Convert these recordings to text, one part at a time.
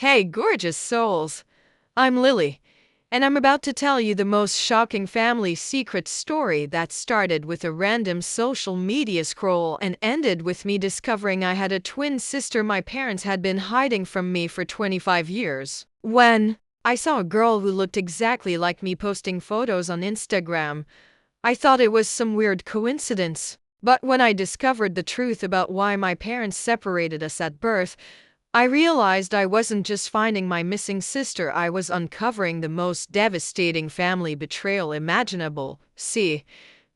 Hey, gorgeous souls! I'm Lily, and I'm about to tell you the most shocking family secret story that started with a random social media scroll and ended with me discovering I had a twin sister my parents had been hiding from me for 25 years. When I saw a girl who looked exactly like me posting photos on Instagram, I thought it was some weird coincidence. But when I discovered the truth about why my parents separated us at birth, I realized I wasn't just finding my missing sister, I was uncovering the most devastating family betrayal imaginable. See,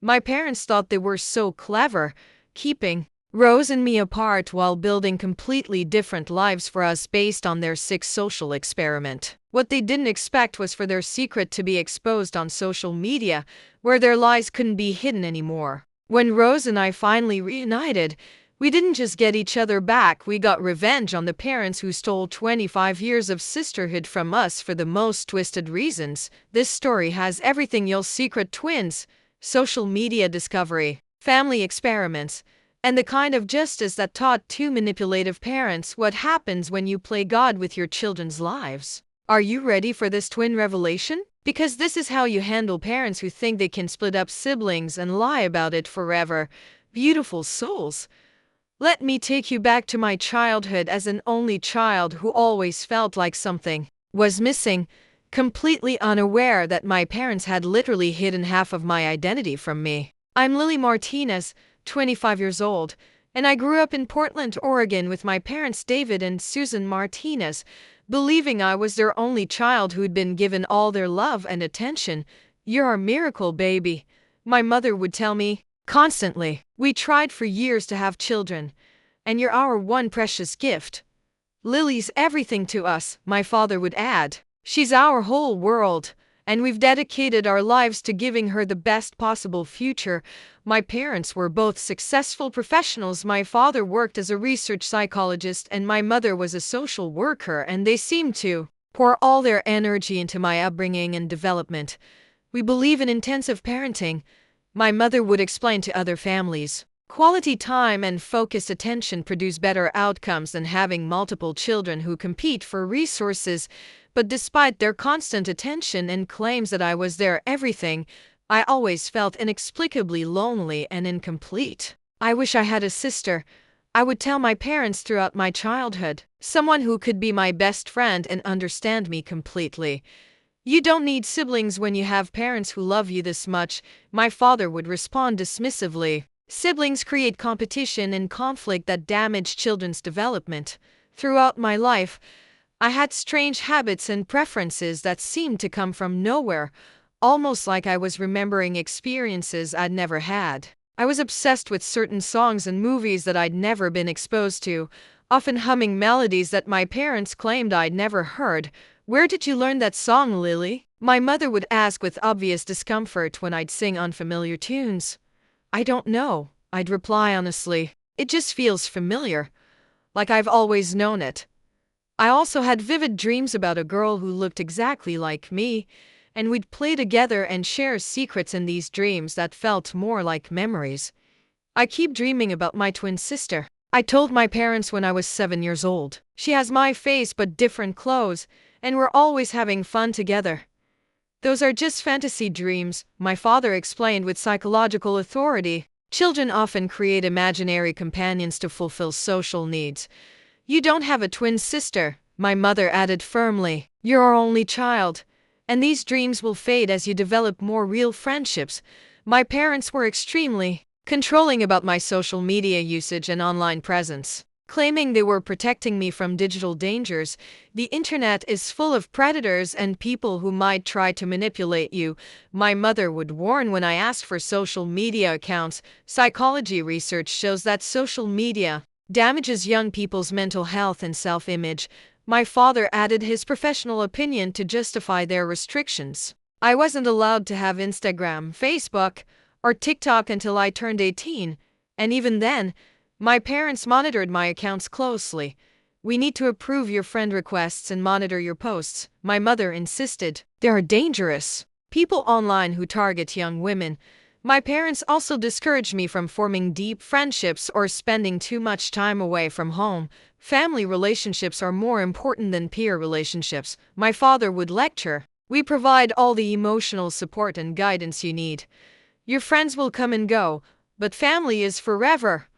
my parents thought they were so clever, keeping Rose and me apart while building completely different lives for us based on their sick social experiment. What they didn't expect was for their secret to be exposed on social media, where their lies couldn't be hidden anymore. When Rose and I finally reunited, we didn't just get each other back, we got revenge on the parents who stole 25 years of sisterhood from us for the most twisted reasons. This story has everything you'll secret twins, social media discovery, family experiments, and the kind of justice that taught two manipulative parents what happens when you play God with your children's lives. Are you ready for this twin revelation? Because this is how you handle parents who think they can split up siblings and lie about it forever. Beautiful souls. Let me take you back to my childhood as an only child who always felt like something was missing, completely unaware that my parents had literally hidden half of my identity from me. I'm Lily Martinez, 25 years old, and I grew up in Portland, Oregon with my parents David and Susan Martinez, believing I was their only child who'd been given all their love and attention. "You're a miracle, baby," my mother would tell me constantly. "We tried for years to have children, and you're our one precious gift. Lily's everything to us," my father would add. "She's our whole world, and we've dedicated our lives to giving her the best possible future." My parents were both successful professionals. My father worked as a research psychologist and my mother was a social worker, and they seemed to pour all their energy into my upbringing and development. "We believe in intensive parenting," my mother would explain to other families. "Quality time and focused attention produce better outcomes than having multiple children who compete for resources." But despite their constant attention and claims that I was their everything, I always felt inexplicably lonely and incomplete. "I wish I had a sister," I would tell my parents throughout my childhood. "Someone who could be my best friend and understand me completely." "You don't need siblings when you have parents who love you this much," my father would respond dismissively. Siblings create competition and conflict that damage children's development. Throughout my life, I had strange habits and preferences that seemed to come from nowhere, almost like I was remembering experiences I'd never had. I was obsessed with certain songs and movies that I'd never been exposed to, often humming melodies that my parents claimed I'd never heard. "Where did you learn that song, Lily?" my mother would ask with obvious discomfort when I'd sing unfamiliar tunes. "I don't know," I'd reply honestly. "It just feels familiar, like I've always known it." I also had vivid dreams about a girl who looked exactly like me, and we'd play together and share secrets in these dreams that felt more like memories. I keep dreaming about my twin sister. I told my parents when I was 7 years old. "She has my face but different clothes, and we're always having fun together." "Those are just fantasy dreams," my father explained with psychological authority. "Children often create imaginary companions to fulfill social needs." "You don't have a twin sister," my mother added firmly. "You're our only child, and these dreams will fade as you develop more real friendships." My parents were extremely controlling about my social media usage and online presence, claiming they were protecting me from digital dangers. "The internet is full of predators and people who might try to manipulate you," my mother would warn when I asked for social media accounts. Psychology research shows that social media damages young people's mental health and self-image. My father added his professional opinion to justify their restrictions. I wasn't allowed to have Instagram, Facebook, or TikTok until I turned 18, and even then, my parents monitored my accounts closely. "We need to approve your friend requests and monitor your posts," my mother insisted. "There are dangerous people online who target young women," My parents also discouraged me from forming deep friendships or spending too much time away from home. Family relationships are more important than peer relationships, my father would lecture. We provide all the emotional support and guidance you need. Your friends will come and go, but family is forever.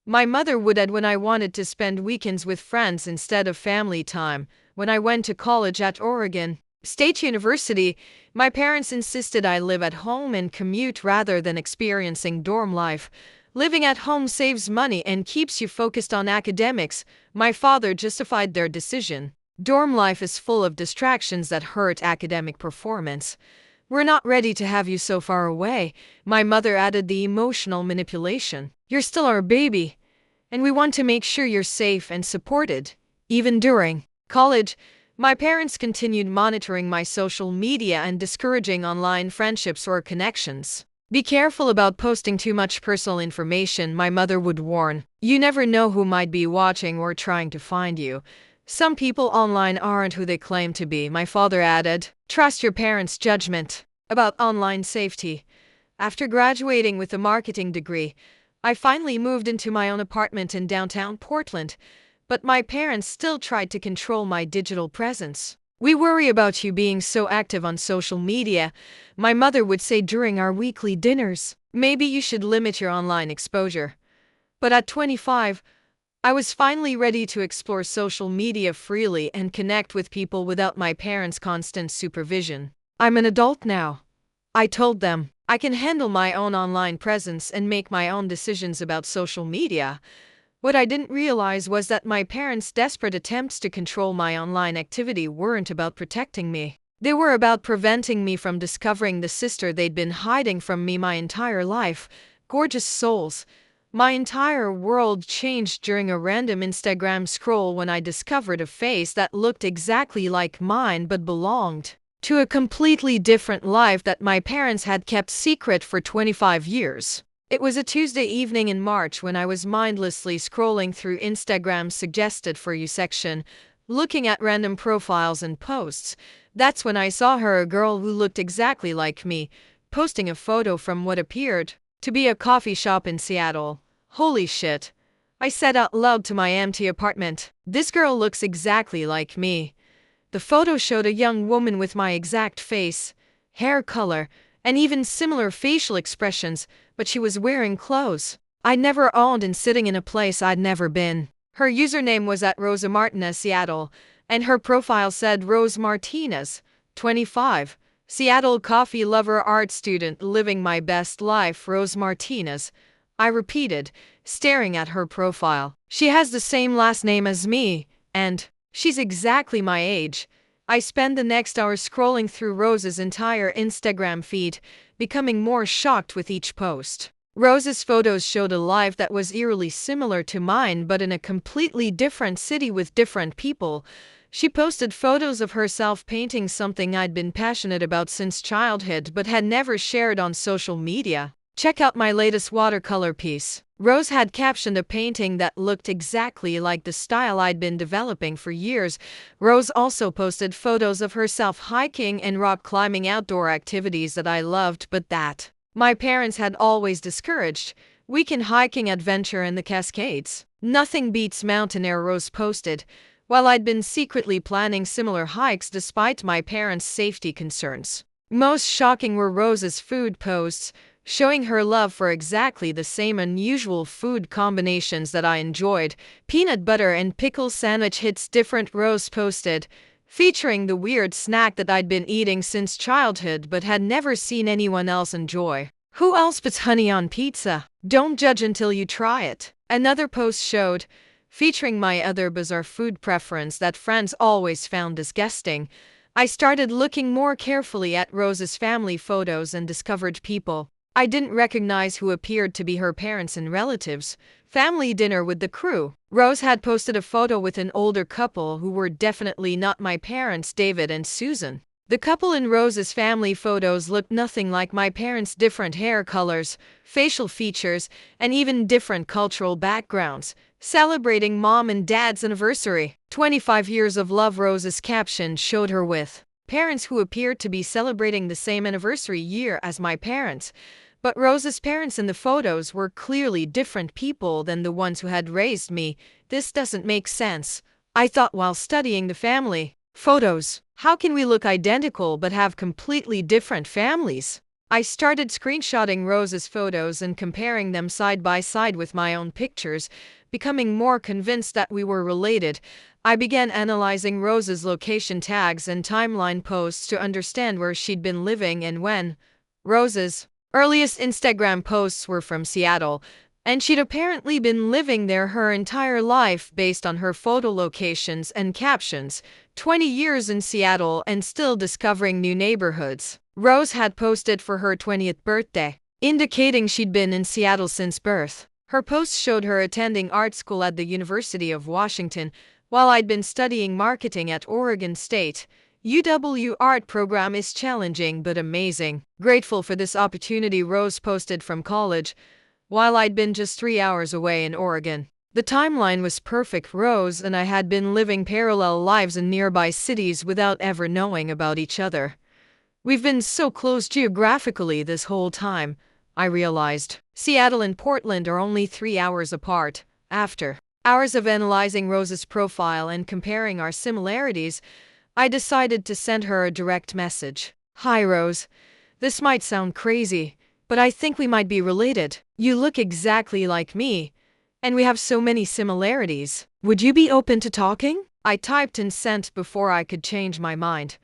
My mother would add when I wanted to spend weekends with friends instead of family time. When I went to college at Oregon State University, my parents insisted I live at home and commute rather than experiencing dorm life. Living at home saves money and keeps you focused on academics, my father justified their decision. Dorm life is full of distractions that hurt academic performance. We're not ready to have you so far away, my mother added the emotional manipulation. You're still our baby, and we want to make sure you're safe and supported. Even during college, my parents continued monitoring my social media and discouraging online friendships or connections. Be careful about posting too much personal information, my mother would warn. You never know who might be watching or trying to find you. Some people online aren't who they claim to be, my father added. Trust your parents' judgment about online safety. After graduating with a marketing degree, I finally moved into my own apartment in downtown Portland, but my parents still tried to control my digital presence. We worry about you being so active on social media, my mother would say during our weekly dinners. Maybe you should limit your online exposure. But at 25, I was finally ready to explore social media freely and connect with people without my parents' constant supervision. I'm an adult now, I told them. I can handle my own online presence and make my own decisions about social media. What I didn't realize was that my parents' desperate attempts to control my online activity weren't about protecting me. They were about preventing me from discovering the sister they'd been hiding from me my entire life. Gorgeous souls. My entire world changed during a random Instagram scroll when I discovered a face that looked exactly like mine but belonged to a completely different life that my parents had kept secret for 25 years. It was a Tuesday evening in March when I was mindlessly scrolling through Instagram's suggested for you section, looking at random profiles and posts. That's when I saw her, a girl who looked exactly like me, posting a photo from what appeared to be a coffee shop in Seattle. Holy shit, I said out loud to my empty apartment. This girl looks exactly like me. The photo showed a young woman with my exact face, hair color, and even similar facial expressions, but she was wearing clothes I'd never owned and sitting in a place I'd never been. Her username was @Rosa Seattle, and her profile said Rose Martinez, 25, Seattle coffee lover, art student, living my best life, Rose Martinez. I repeated, staring at her profile. She has the same last name as me, and she's exactly my age. I spent the next hour scrolling through Rose's entire Instagram feed, becoming more shocked with each post. Rose's photos showed a life that was eerily similar to mine but in a completely different city with different people. She posted photos of herself painting, something I'd been passionate about since childhood but had never shared on social media. Check out my latest watercolor piece. Rose had captioned a painting that looked exactly like the style I'd been developing for years. Rose also posted photos of herself hiking and rock climbing, outdoor activities that I loved but that my parents had always discouraged. Weekend hiking adventure in the Cascades. Nothing beats mountain air, Rose posted, while I'd been secretly planning similar hikes despite my parents' safety concerns. Most shocking were Rose's food posts, showing her love for exactly the same unusual food combinations that I enjoyed. Peanut butter and pickle sandwich hits different, Rose posted, featuring the weird snack that I'd been eating since childhood but had never seen anyone else enjoy. Who else puts honey on pizza? Don't judge until you try it. Another post showed, featuring my other bizarre food preference that friends always found disgusting. I started looking more carefully at Rose's family photos and discovered people I didn't recognize who appeared to be her parents and relatives. Family dinner with the crew. Rose had posted a photo with an older couple who were definitely not my parents, David and Susan. The couple in Rose's family photos looked nothing like my parents', different hair colors, facial features, and even different cultural backgrounds. Celebrating mom and dad's anniversary. 25 years of love, Rose's caption showed her with parents who appeared to be celebrating the same anniversary year as my parents. But Rose's parents in the photos were clearly different people than the ones who had raised me. This doesn't make sense, I thought while studying the family photos. How can we look identical but have completely different families? I started screenshotting Rose's photos and comparing them side by side with my own pictures, becoming more convinced that we were related. I began analyzing Rose's location tags and timeline posts to understand where she'd been living and when. Rose's earliest Instagram posts were from Seattle, and she'd apparently been living there her entire life based on her photo locations and captions. 20 years in Seattle and still discovering new neighborhoods. Rose had posted for her 20th birthday, indicating she'd been in Seattle since birth. Her posts showed her attending art school at the University of Washington, while I'd been studying marketing at Oregon State. UW art program is challenging but amazing. Grateful for this opportunity, Rose posted from college, while I'd been just 3 hours away in Oregon. The timeline was perfect. Rose and I had been living parallel lives in nearby cities without ever knowing about each other. We've been so close geographically this whole time, I realized. Seattle and Portland are only 3 hours apart. After hours of analyzing Rose's profile and comparing our similarities, I decided to send her a direct message. Hi Rose, this might sound crazy, but I think we might be related. You look exactly like me, and we have so many similarities. Would you be open to talking? I typed and sent before I could change my mind.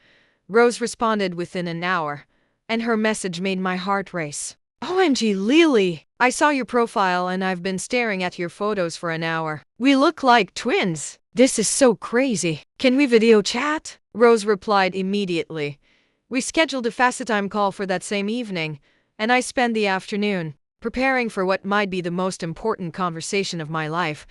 Rose responded within an hour, and her message made my heart race. OMG Lily, I saw your profile and I've been staring at your photos for an hour. We look like twins. This is so crazy. Can we video chat? Rose replied immediately. We scheduled a FaceTime call for that same evening, and I spent the afternoon preparing for what might be the most important conversation of my life.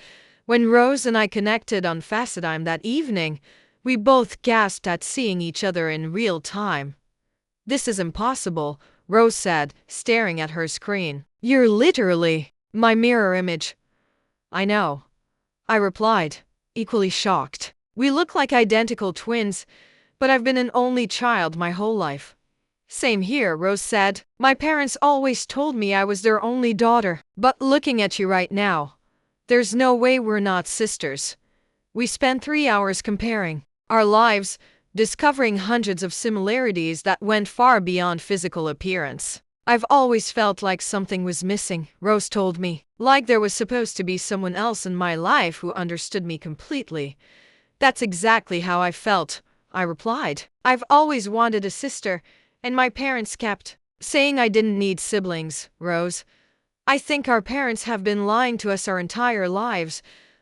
When Rose and I connected on FaceTime that evening, we both gasped at seeing each other in real time. This is impossible, Rose said, staring at her screen. You're literally my mirror image. I know, I replied, equally shocked. We look like identical twins, but I've been an only child my whole life. Same here, Rose said. My parents always told me I was their only daughter. But looking at you right now, there's no way we're not sisters. We spent 3 hours comparing our lives, discovering hundreds of similarities that went far beyond physical appearance. I've always felt like something was missing, Rose told me. Like there was supposed to be someone else in my life who understood me completely. That's exactly how I felt, I replied. I've always wanted a sister, and my parents kept saying I didn't need siblings, Rose. I think our parents have been lying to us our entire lives,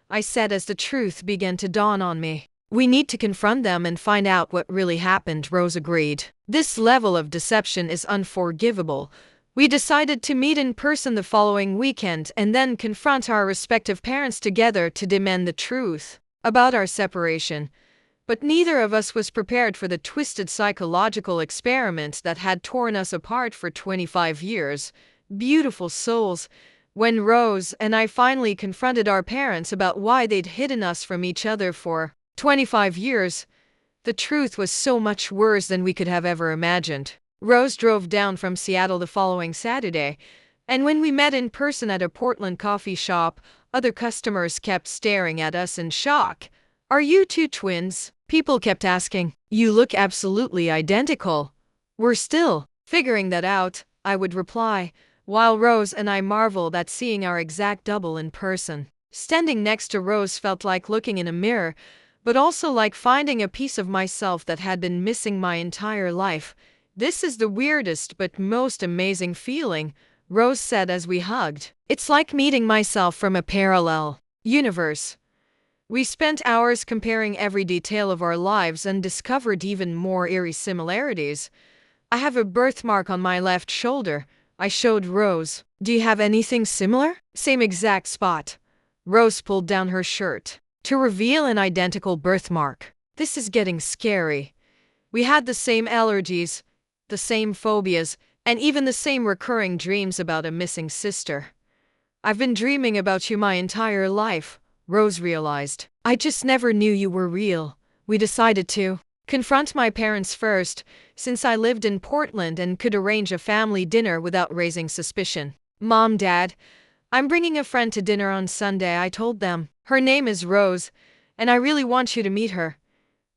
I said as the truth began to dawn on me. We need to confront them and find out what really happened, Rose agreed. This level of deception is unforgivable. We decided to meet in person the following weekend and then confront our respective parents together to demand the truth about our separation. But neither of us was prepared for the twisted psychological experiment that had torn us apart for 25 years. Beautiful souls. When Rose and I finally confronted our parents about why they'd hidden us from each other for 25 years, the truth was so much worse than we could have ever imagined. Rose drove down from Seattle the following Saturday, and when we met in person at a Portland coffee shop, other customers kept staring at us in shock. Are you two twins? People kept asking. You look absolutely identical. We're still figuring that out, I would reply, while Rose and I marveled at seeing our exact double in person. Standing next to Rose felt like looking in a mirror, but also like finding a piece of myself that had been missing my entire life. This is the weirdest but most amazing feeling, Rose said as we hugged. It's like meeting myself from a parallel universe. We spent hours comparing every detail of our lives and discovered even more eerie similarities. I have a birthmark on my left shoulder, I showed Rose. Do you have anything similar? Same exact spot. Rose pulled down her shirt to reveal an identical birthmark. This is getting scary. We had the same allergies, the same phobias, and even the same recurring dreams about a missing sister. I've been dreaming about you my entire life, Rose realized. I just never knew you were real. We decided to confront my parents first, since I lived in Portland and could arrange a family dinner without raising suspicion. Mom, Dad, I'm bringing a friend to dinner on Sunday, I told them. Her name is Rose, and I really want you to meet her.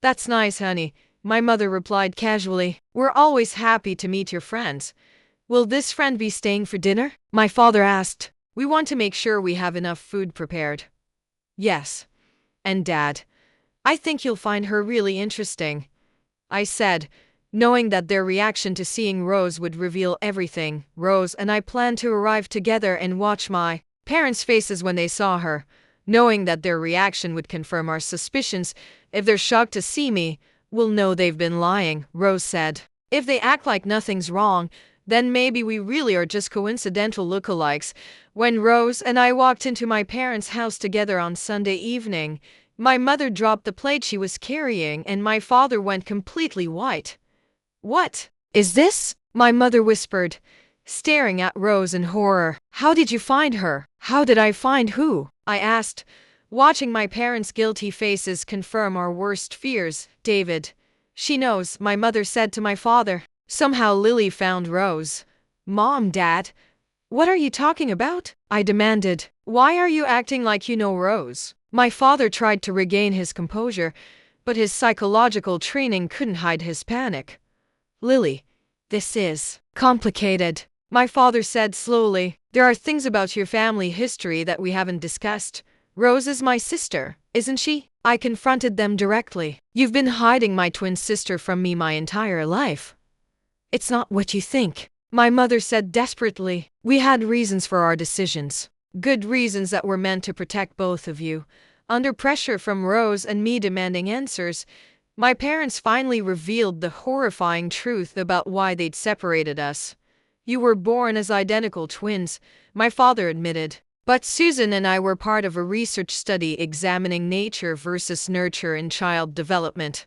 That's nice, honey, my mother replied casually. We're always happy to meet your friends. Will this friend be staying for dinner? My father asked. We want to make sure we have enough food prepared. Yes. And Dad, I think you'll find her really interesting, I said, knowing that their reaction to seeing Rose would reveal everything. Rose and I planned to arrive together and watch my parents' faces when they saw her, knowing that their reaction would confirm our suspicions. If they're shocked to see me, we'll know they've been lying, Rose said. If they act like nothing's wrong, then maybe we really are just coincidental lookalikes. When Rose and I walked into my parents' house together on Sunday evening, my mother dropped the plate she was carrying and my father went completely white. What is this? My mother whispered, staring at Rose in horror. How did you find her? How did I find who? I asked, watching my parents' guilty faces confirm our worst fears. David. She knows, my mother said to my father. Somehow Lily found Rose. Mom, Dad, what are you talking about? I demanded. Why are you acting like you know Rose? My father tried to regain his composure, but his psychological training couldn't hide his panic. Lily, this is complicated, my father said slowly. There are things about your family history that we haven't discussed. Rose is my sister, isn't she? I confronted them directly. You've been hiding my twin sister from me my entire life. It's not what you think, my mother said desperately. We had reasons for our decisions. Good reasons that were meant to protect both of you. Under pressure from Rose and me demanding answers, my parents finally revealed the horrifying truth about why they'd separated us. You were born as identical twins, my father admitted. But Susan and I were part of a research study examining nature versus nurture in child development.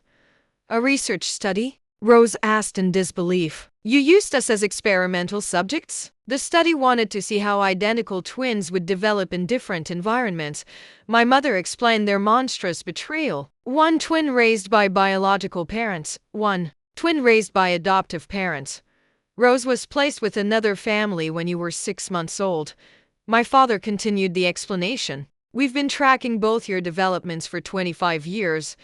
A research study? Rose asked in disbelief. You used us as experimental subjects? The study wanted to see how identical twins would develop in different environments. My mother explained their monstrous betrayal. One twin raised by biological parents, one twin raised by adoptive parents. Rose was placed with another family when you were 6 months old. My father continued the explanation. We've been tracking both your developments for 25 years.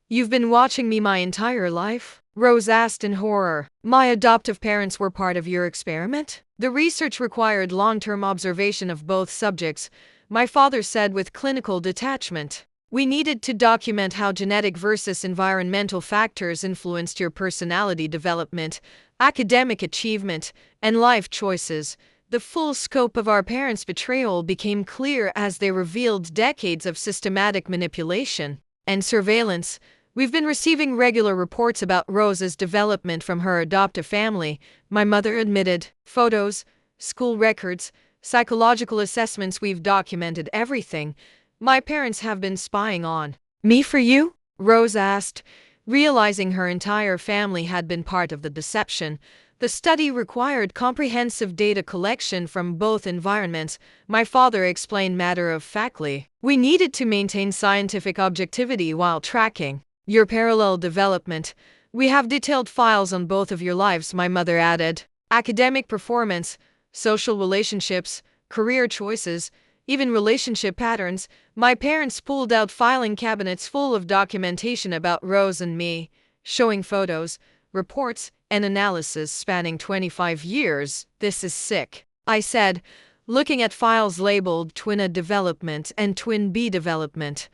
You've been watching me my entire life? Rose asked in horror. My adoptive parents were part of your experiment? The research required long-term observation of both subjects, my father said with clinical detachment. We needed to document how genetic versus environmental factors influenced your personality development, academic achievement, and life choices. The full scope of our parents' betrayal became clear as they revealed decades of systematic manipulation and surveillance. We've been receiving regular reports about Rose's development from her adoptive family, my mother admitted. Photos, school records, psychological assessments, we've documented everything. My parents have been spying on me for you? Rose asked, realizing her entire family had been part of the deception. The study required comprehensive data collection from both environments, my father explained matter-of-factly. We needed to maintain scientific objectivity while tracking your parallel development. We have detailed files on both of your lives, my mother added. Academic performance, social relationships, career choices, even relationship patterns. My parents pulled out filing cabinets full of documentation about Rose and me, showing photos, reports, and analysis spanning 25 years. This is sick, I said, looking at files labeled Twin A development and Twin B development.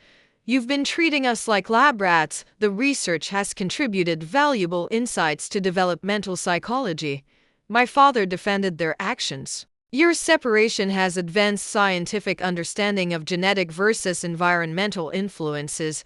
You've been treating us like lab rats. The research has contributed valuable insights to developmental psychology. My father defended their actions. Your separation has advanced scientific understanding of genetic versus environmental influences.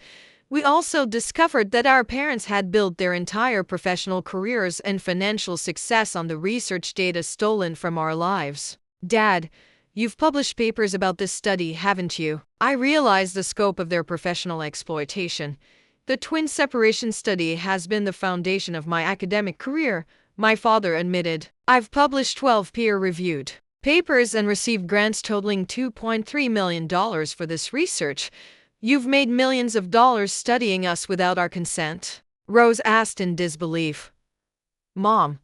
We also discovered that our parents had built their entire professional careers and financial success on the research data stolen from our lives. Dad, you've published papers about this study, haven't you? I realize the scope of their professional exploitation. The twin separation study has been the foundation of my academic career, my father admitted. I've published 12 peer-reviewed papers and received grants totaling $2.3 million for this research. You've made millions of dollars studying us without our consent. Rose asked in disbelief. Mom,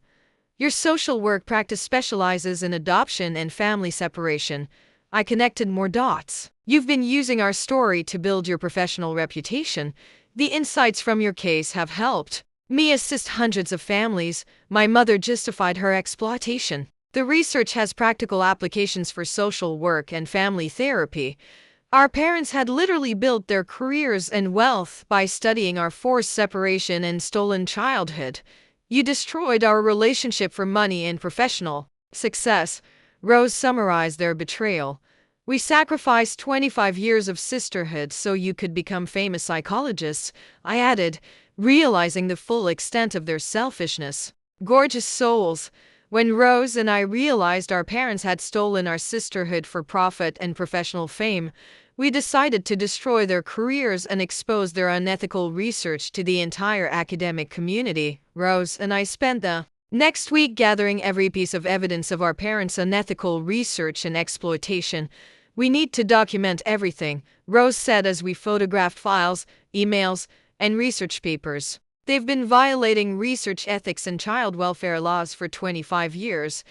your social work practice specializes in adoption and family separation. I connected more dots. You've been using our story to build your professional reputation. The insights from your case have helped me assist hundreds of families. My mother justified her exploitation. The research has practical applications for social work and family therapy. Our parents had literally built their careers and wealth by studying our forced separation and stolen childhood. You destroyed our relationship for money and professional success. Rose summarized their betrayal. We sacrificed 25 years of sisterhood so you could become famous psychologists, I added, realizing the full extent of their selfishness. Gorgeous souls. When Rose and I realized our parents had stolen our sisterhood for profit and professional fame, we decided to destroy their careers and expose their unethical research to the entire academic community. Rose and I spent the next week gathering every piece of evidence of our parents' unethical research and exploitation. We need to document everything, Rose said as we photographed files, emails, and research papers. They've been violating research ethics and child welfare laws for 25 years.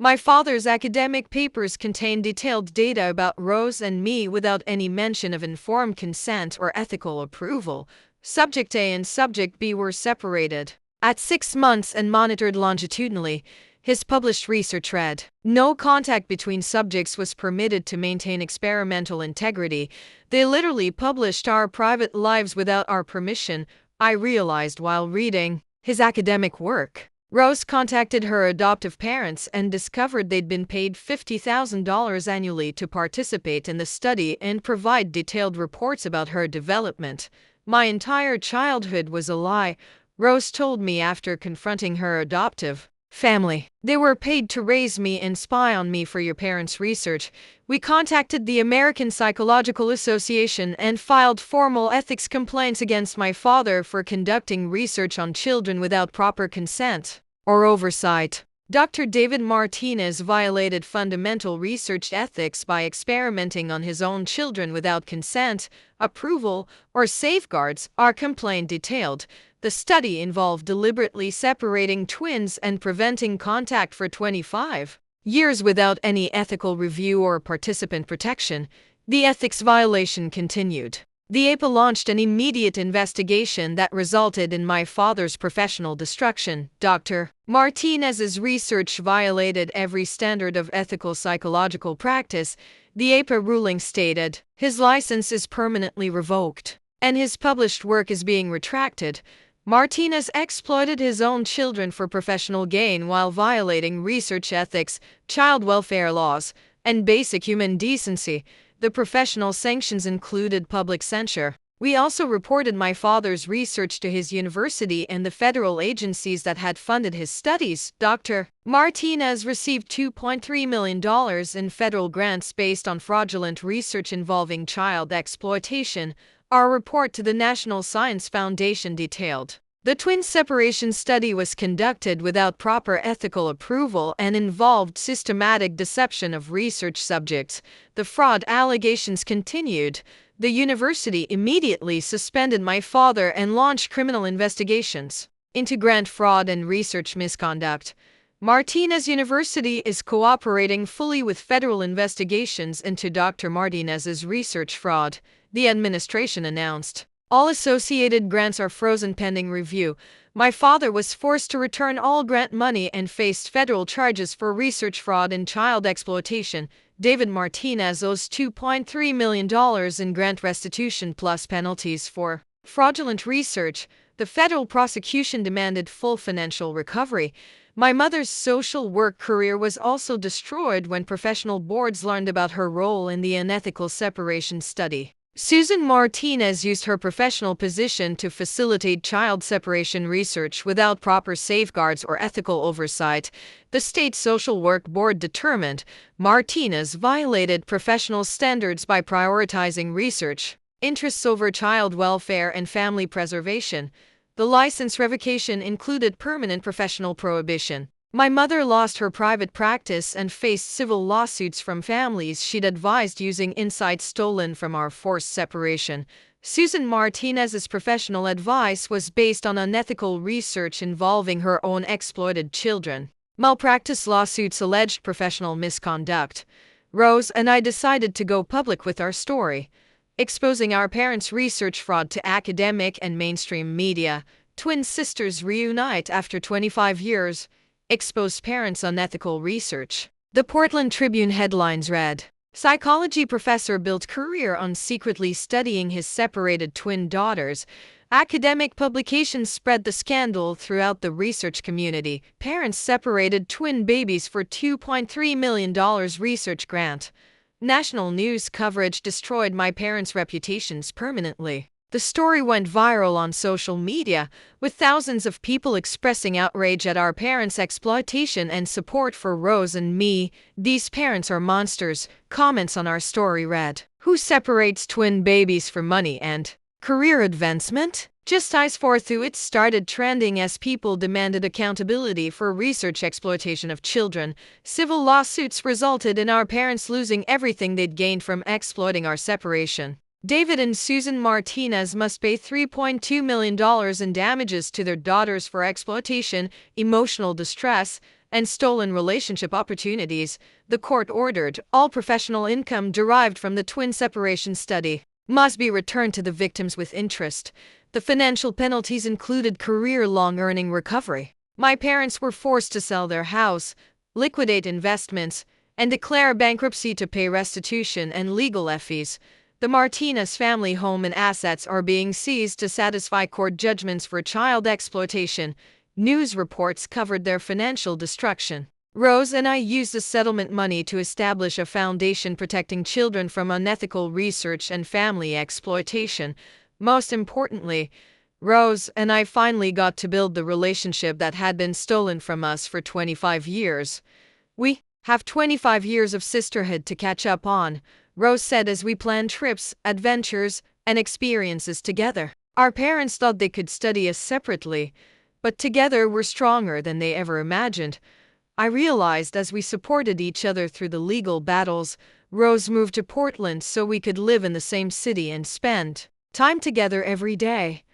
My father's academic papers contain detailed data about Rose and me without any mention of informed consent or ethical approval. Subject A and Subject B were separated at 6 months and monitored longitudinally. His published research read, "No contact between subjects was permitted to maintain experimental integrity. They literally published our private lives without our permission," I realized while reading his academic work. Rose contacted her adoptive parents and discovered they'd been paid $50,000 annually to participate in the study and provide detailed reports about her development. My entire childhood was a lie, Rose told me after confronting her adoptive family. They were paid to raise me and spy on me for your parents' research. We contacted the American Psychological Association and filed formal ethics complaints against my father for conducting research on children without proper consent or oversight. Dr. David Martinez violated fundamental research ethics by experimenting on his own children without consent, approval, or safeguards, our complaint detailed. The study involved deliberately separating twins and preventing contact for 25 years without any ethical review or participant protection. The ethics violation continued. The APA launched an immediate investigation that resulted in my father's professional destruction. Dr. Martinez's research violated every standard of ethical psychological practice. The APA ruling stated, his license is permanently revoked, and his published work is being retracted. Martinez exploited his own children for professional gain while violating research ethics, child welfare laws, and basic human decency. The professional sanctions included public censure. We also reported my father's research to his university and the federal agencies that had funded his studies. Dr. Martinez received $2.3 million in federal grants based on fraudulent research involving child exploitation, our report to the National Science Foundation detailed. The twin separation study was conducted without proper ethical approval and involved systematic deception of research subjects. The fraud allegations continued. The university immediately suspended my father and launched criminal investigations into grant fraud and research misconduct. Martinez University is cooperating fully with federal investigations into Dr. Martinez's research fraud, the administration announced. All associated grants are frozen pending review. My father was forced to return all grant money and faced federal charges for research fraud and child exploitation. David Martinez owes $2.3 million in grant restitution plus penalties for fraudulent research. The federal prosecution demanded full financial recovery. My mother's social work career was also destroyed when professional boards learned about her role in the unethical separation study. Susan Martinez used her professional position to facilitate child separation research without proper safeguards or ethical oversight. The state social work board determined Martinez violated professional standards by prioritizing research interests over child welfare and family preservation. The license revocation included permanent professional prohibition. My mother lost her private practice and faced civil lawsuits from families she'd advised using insights stolen from our forced separation. Susan Martinez's professional advice was based on unethical research involving her own exploited children. Malpractice lawsuits alleged professional misconduct. Rose and I decided to go public with our story, exposing our parents' research fraud to academic and mainstream media. Twin sisters reunite after 25 years, expose parents' unethical research. The Portland Tribune headlines read, "Psychology professor built career on secretly studying his separated twin daughters." Academic publications spread the scandal throughout the research community. Parents separated twin babies for $2.3 million research grant. National news coverage destroyed my parents' reputations permanently. The story went viral on social media, with thousands of people expressing outrage at our parents' exploitation and support for Rose and me. "These parents are monsters," comments on our story read. "Who separates twin babies for money and career advancement?" Justice forthwith started trending as people demanded accountability for research exploitation of children. Civil lawsuits resulted in our parents losing everything they'd gained from exploiting our separation. David and Susan Martinez must pay $3.2 million in damages to their daughters for exploitation, emotional distress, and stolen relationship opportunities. The court ordered all professional income derived from the twin separation study must be returned to the victims with interest. The financial penalties included career-long earning recovery. My parents were forced to sell their house, liquidate investments, and declare bankruptcy to pay restitution and legal fees. The Martinez family home and assets are being seized to satisfy court judgments for child exploitation. News reports covered their financial destruction. Rose and I used the settlement money to establish a foundation protecting children from unethical research and family exploitation. Most importantly, Rose and I finally got to build the relationship that had been stolen from us for 25 years. "We have 25 years of sisterhood to catch up on," Rose said as we planned trips, adventures, and experiences together. "Our parents thought they could study us separately, but together we're stronger than they ever imagined." I realized as we supported each other through the legal battles. Rose moved to Portland so we could live in the same city and spend time together every day.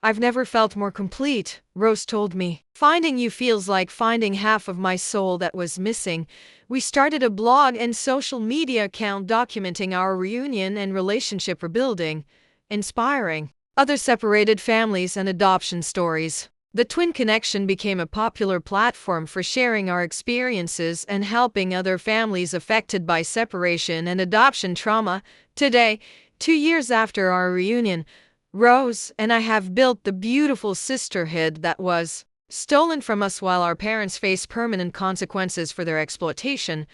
"I've never felt more complete," Rose told me. "Finding you feels like finding half of my soul that was missing." We started a blog and social media account documenting our reunion and relationship rebuilding, inspiring other separated families and adoption stories. The Twin Connection became a popular platform for sharing our experiences and helping other families affected by separation and adoption trauma. Today, 2 years after our reunion, Rose and I have built the beautiful sisterhood that was stolen from us while our parents face permanent consequences for their exploitation.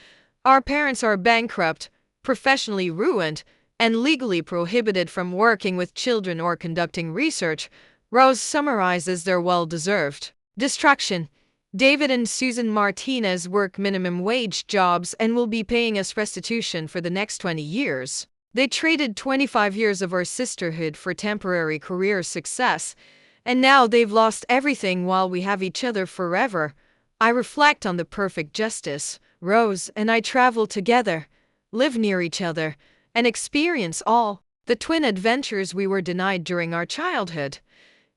Our parents are bankrupt, professionally ruined, and legally prohibited from working with children or conducting research. Rose summarizes their well-deserved destruction. "David and Susan Martinez work minimum wage jobs and will be paying us restitution for the next 20 years. They traded 25 years of our sisterhood for temporary career success, and now they've lost everything while we have each other forever." I reflect on the perfect justice. Rose and I travel together, live near each other, and experience all the twin adventures we were denied during our childhood.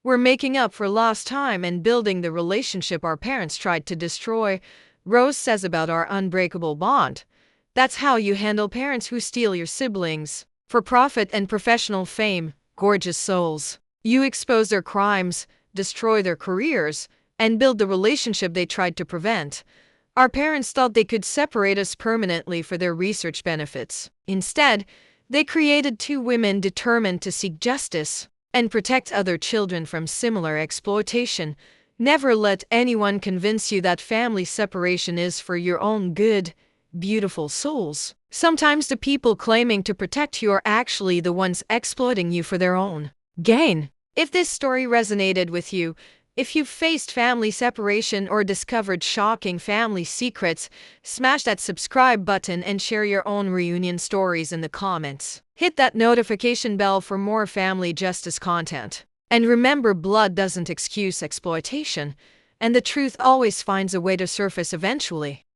We're making up for lost time and building the relationship our parents tried to destroy. Rose says about our unbreakable bond, "That's how you handle parents who steal your siblings for profit and professional fame. Gorgeous souls. You expose their crimes, destroy their careers, and build the relationship they tried to prevent." Our parents thought they could separate us permanently for their research benefits. Instead, they created two women determined to seek justice and protect other children from similar exploitation. Never let anyone convince you that family separation is for your own good. Beautiful souls. Sometimes the people claiming to protect you are actually the ones exploiting you for their own gain. If this story resonated with you, if you've faced family separation or discovered shocking family secrets, smash that subscribe button and share your own reunion stories in the comments. Hit that notification bell for more family justice content. And remember, blood doesn't excuse exploitation, and the truth always finds a way to surface eventually.